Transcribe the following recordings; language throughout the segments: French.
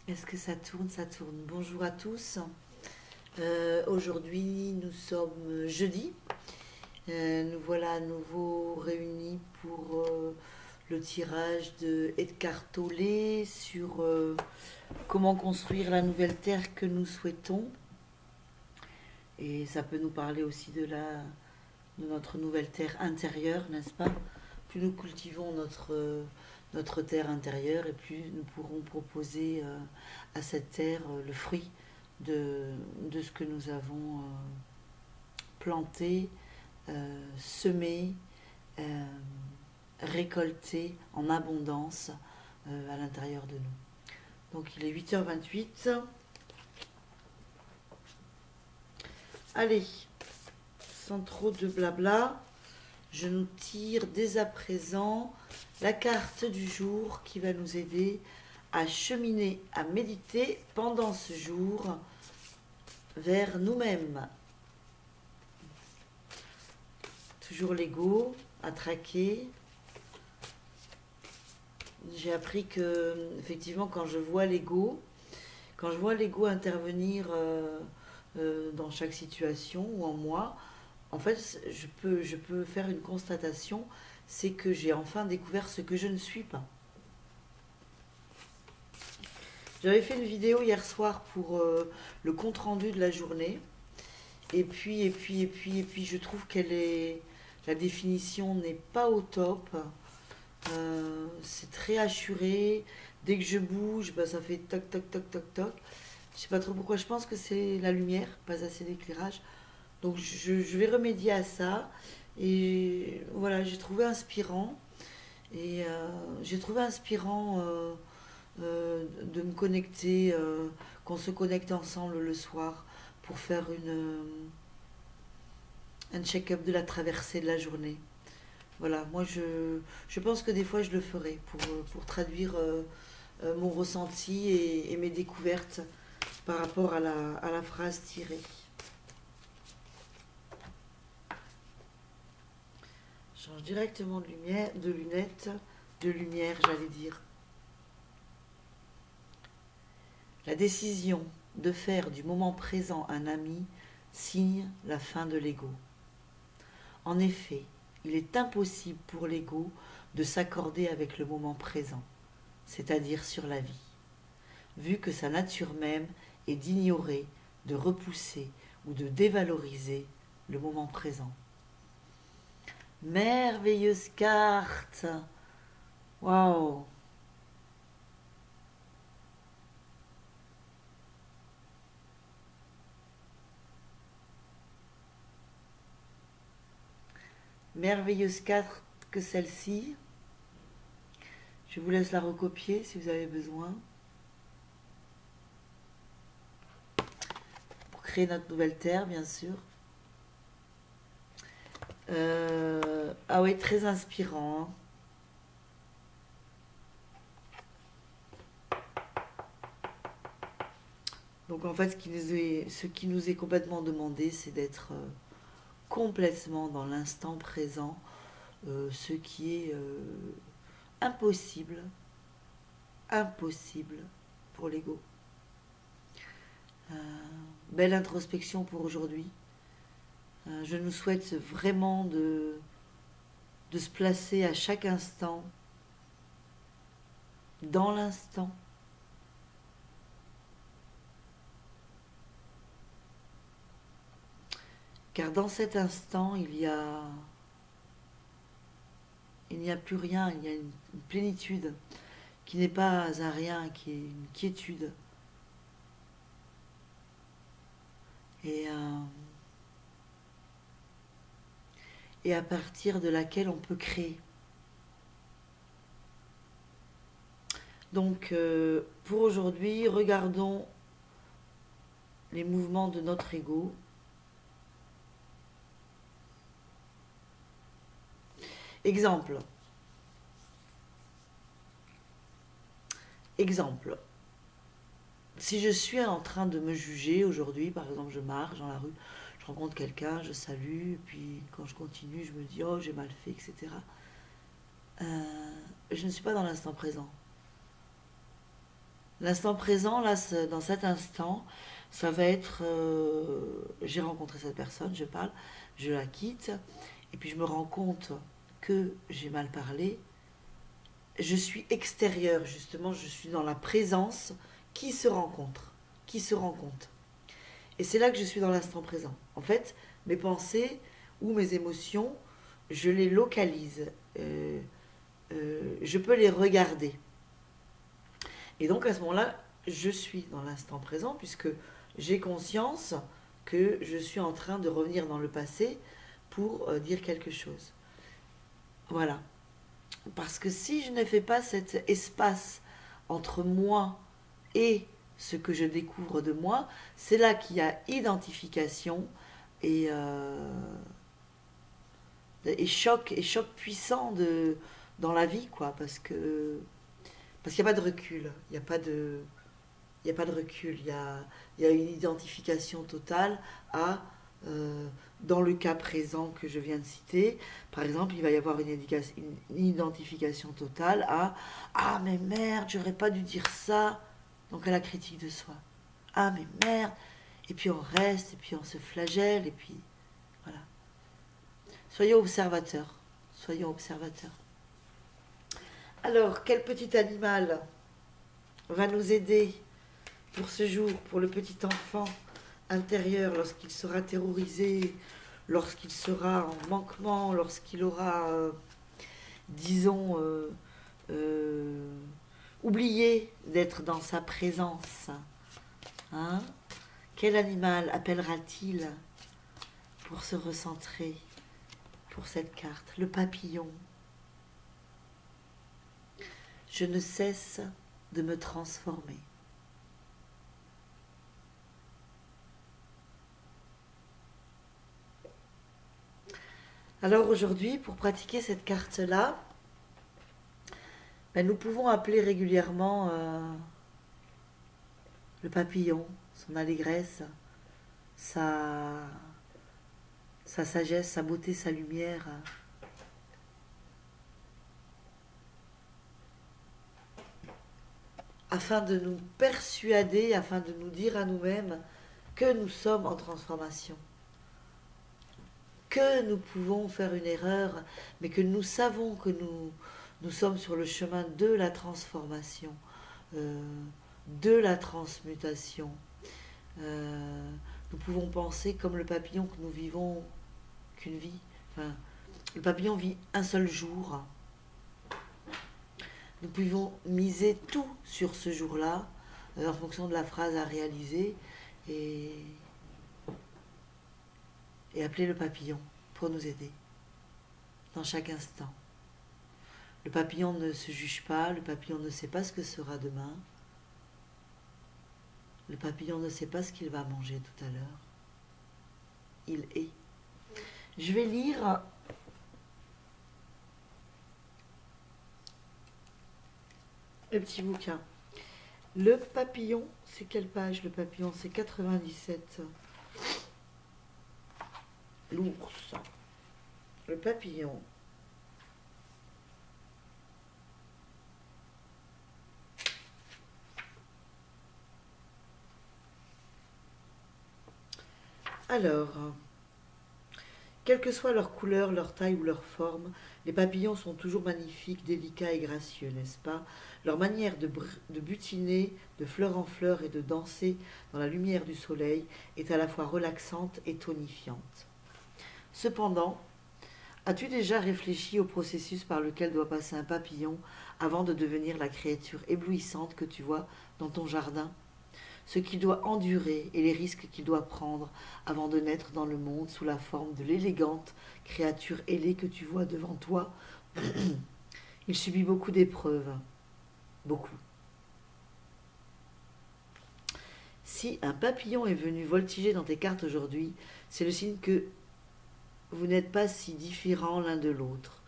Est-ce que ça tourne? Ça tourne. Bonjour à tous. Aujourd'hui, nous sommes jeudi. Nous voilà à nouveau réunis pour le tirage de Edgar Tolle sur comment construire la nouvelle terre que nous souhaitons. Et ça peut nous parler aussi de notre nouvelle terre intérieure, n'est-ce pas? Plus nous cultivons notre terre intérieure et plus nous pourrons proposer à cette terre le fruit de ce que nous avons planté, semé, euh, récolté en abondance à l'intérieur de nous. Donc il est 8h28. Allez, sans trop de blabla, je nous tire dès à présent la carte du jour qui va nous aider à cheminer, à méditer pendant ce jour vers nous-mêmes. Toujours l'ego à traquer. J'ai appris que, effectivement, quand je vois l'ego intervenir dans chaque situation ou en moi, en fait, je peux faire une constatation, c'est que j'ai enfin découvert ce que je ne suis pas. J'avais fait une vidéo hier soir pour le compte-rendu de la journée. Et puis, je trouve la définition n'est pas au top. C'est très assuré. Dès que je bouge, bah, ça fait toc, toc, toc, toc, toc. Je sais pas trop pourquoi. Je pense que c'est la lumière, pas assez d'éclairage. Donc, je vais remédier à ça. Et voilà, j'ai trouvé inspirant. Et j'ai trouvé inspirant de me connecter, qu'on se connecte ensemble le soir pour faire un check-up de la traversée de la journée. Voilà, moi je pense que des fois je le ferai pour traduire mon ressenti et mes découvertes par rapport à la phrase tirée. Je change directement de lumière, de lunettes, de lumière, j'allais dire. La décision de faire du moment présent un ami signe la fin de l'ego. En effet, il est impossible pour l'ego de s'accorder avec le moment présent, c'est-à-dire sur la vie, vu que sa nature même est d'ignorer, de repousser ou de dévaloriser le moment présent. Merveilleuse carte! Waouh! Merveilleuse carte que celle-ci. Je vous laisse la recopier si vous avez besoin. Pour créer notre nouvelle terre, bien sûr. Ah oui, très inspirant. Hein. Donc en fait, ce qui nous est complètement demandé, c'est d'être complètement dans l'instant présent, ce qui est impossible, impossible pour l'ego. Euh, Belle introspection pour aujourd'hui. Je nous souhaite vraiment de se placer à chaque instant, dans l'instant. Car dans cet instant, il n'y a plus rien, il y a une plénitude qui n'est pas un rien, qui est une quiétude. Et, euh, et à partir de laquelle on peut créer. Donc, pour aujourd'hui, regardons les mouvements de notre ego. Exemple. Exemple. Si je suis en train de me juger aujourd'hui, par exemple, je marche dans la rue, je rencontre quelqu'un, je salue, puis quand je continue, je me dis oh j'ai mal fait, etc. Je ne suis pas dans l'instant présent. L'instant présent, là, dans cet instant, ça va être, j'ai rencontré cette personne, je parle, je la quitte, et puis je me rends compte que j'ai mal parlé. Je suis extérieure, justement, je suis dans la présence qui se rencontre, qui se rend compte. Et c'est là que je suis dans l'instant présent. En fait, mes pensées ou mes émotions, je les localise. Je peux les regarder. Et donc à ce moment-là, je suis dans l'instant présent puisque j'ai conscience que je suis en train de revenir dans le passé pour dire quelque chose. Voilà. Parce que si je ne fais pas cet espace entre moi et ce que je découvre de moi, c'est là qu'il y a identification et, et choc puissant dans la vie, quoi, parce qu'il n'y a pas de recul, il n'y a pas de, il y a pas de recul, il y a une identification totale à, euh, dans le cas présent que je viens de citer, par exemple, il va y avoir une identification totale à ah mais merde, j'aurais pas dû dire ça, donc à la critique de soi. Ah mais merde, et puis on reste, et puis on se flagelle, et puis voilà. Soyons observateurs, soyons observateurs. Alors, quel petit animal va nous aider pour ce jour, pour le petit enfant intérieur, lorsqu'il sera terrorisé, lorsqu'il sera en manquement, lorsqu'il aura, disons, oublié d'être dans sa présence, hein? Quel animal appellera-t-il pour se recentrer pour cette carte? Le papillon. Je ne cesse de me transformer. Alors aujourd'hui, pour pratiquer cette carte-là, ben nous pouvons appeler régulièrement le papillon, son allégresse, sa, sa sagesse, sa beauté, sa lumière. Afin de nous persuader, afin de nous dire à nous-mêmes que nous sommes en transformation. Que nous pouvons faire une erreur, mais que nous savons que nous sommes sur le chemin de la transformation, de la transmutation. Nous pouvons penser comme le papillon que nous vivons qu'une vie. Enfin, le papillon vit un seul jour. Nous pouvons miser tout sur ce jour-là, en fonction de la phrase à réaliser, et appeler le papillon pour nous aider dans chaque instant. Le papillon ne se juge pas, le papillon ne sait pas ce que sera demain, le papillon ne sait pas ce qu'il va manger tout à l'heure. Il est. Je vais lire le petit bouquin. Le papillon, c'est quelle page le papillon? C'est 97. L'ours. Le papillon. Alors, quelle que soit leur couleur, leur taille ou leur forme, les papillons sont toujours magnifiques, délicats et gracieux, n'est-ce pas? Leur manière de butiner de fleur en fleur et de danser dans la lumière du soleil est à la fois relaxante et tonifiante. Cependant, as-tu déjà réfléchi au processus par lequel doit passer un papillon avant de devenir la créature éblouissante que tu vois dans ton jardin? Ce qu'il doit endurer et les risques qu'il doit prendre avant de naître dans le monde sous la forme de l'élégante créature ailée que tu vois devant toi. Il subit beaucoup d'épreuves. Beaucoup. Si un papillon est venu voltiger dans tes cartes aujourd'hui, c'est le signe que vous n'êtes pas si différents l'un de l'autre.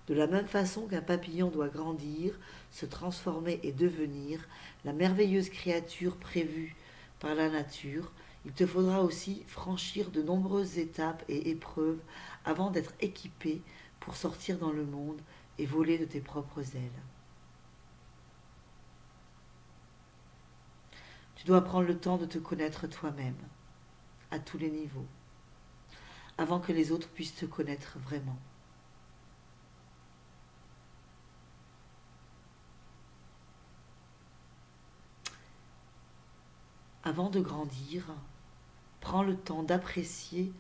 De la même façon qu'un papillon doit grandir, se transformer et devenir la merveilleuse créature prévue par la nature, il te faudra aussi franchir de nombreuses étapes et épreuves avant d'être équipé pour sortir dans le monde et voler de tes propres ailes. Tu dois prendre le temps de te connaître toi-même, à tous les niveaux, avant que les autres puissent te connaître vraiment. Avant de grandir, prends le temps d'apprécier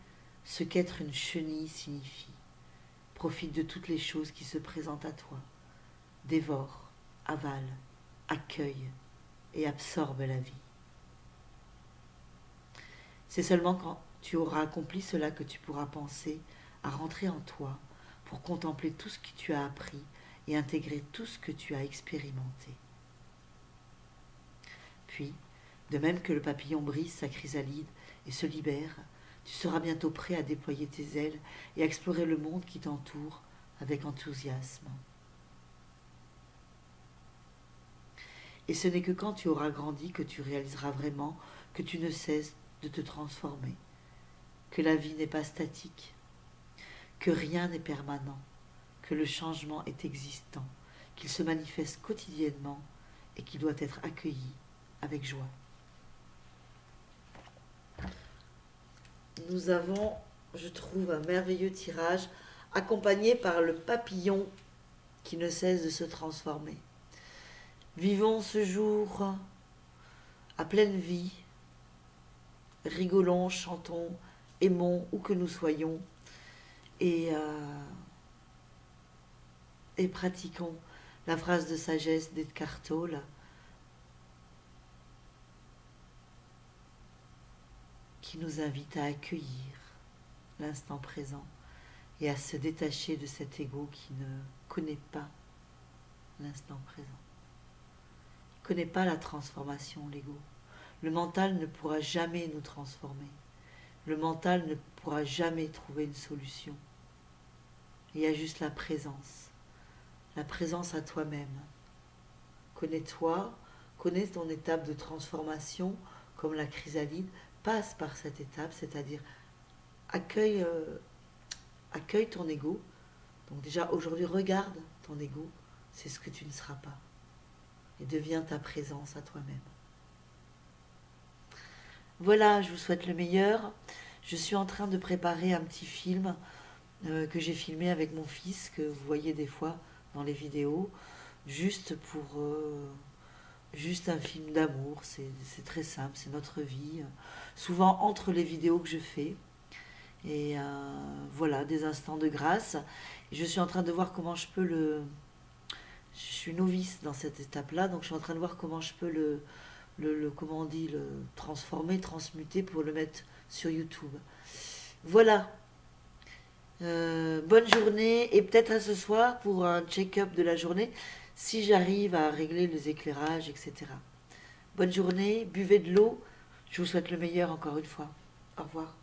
ce qu'être une chenille signifie. Profite de toutes les choses qui se présentent à toi. Dévore, avale, accueille et absorbe la vie. C'est seulement quand tu auras accompli cela que tu pourras penser à rentrer en toi pour contempler tout ce que tu as appris et intégrer tout ce que tu as expérimenté. Puis, de même que le papillon brise sa chrysalide et se libère, tu seras bientôt prêt à déployer tes ailes et à explorer le monde qui t'entoure avec enthousiasme. Et ce n'est que quand tu auras grandi que tu réaliseras vraiment que tu ne cesses de te transformer, que la vie n'est pas statique, que rien n'est permanent, que le changement est existant, qu'il se manifeste quotidiennement et qu'il doit être accueilli avec joie. Nous avons, je trouve, un merveilleux tirage accompagné par le papillon qui ne cesse de se transformer. Vivons ce jour à pleine vie, rigolons, chantons, aimons où que nous soyons et pratiquons la phrase de sagesse d'Eckhart Tolle. Qui nous invite à accueillir l'instant présent et à se détacher de cet ego qui ne connaît pas l'instant présent. Il ne connaît pas la transformation, l'ego. Le mental ne pourra jamais nous transformer. Le mental ne pourra jamais trouver une solution. Il y a juste la présence à toi-même. Connais-toi, connais ton étape de transformation comme la chrysalide, passe par cette étape, c'est-à-dire accueille ton ego. Donc déjà aujourd'hui regarde ton ego, c'est ce que tu ne seras pas. Et deviens ta présence à toi-même. Voilà, je vous souhaite le meilleur. Je suis en train de préparer un petit film que j'ai filmé avec mon fils, que vous voyez des fois dans les vidéos, juste un film d'amour, c'est très simple, c'est notre vie, souvent entre les vidéos que je fais, et voilà, des instants de grâce, et je suis en train de voir comment je peux je suis novice dans cette étape-là, donc je suis en train de voir comment je peux comment on dit, le transformer, transmuter pour le mettre sur YouTube. Voilà, bonne journée, et peut-être à ce soir pour un check-up de la journée, si j'arrive à régler les éclairages, etc. Bonne journée, buvez de l'eau. Je vous souhaite le meilleur encore une fois. Au revoir.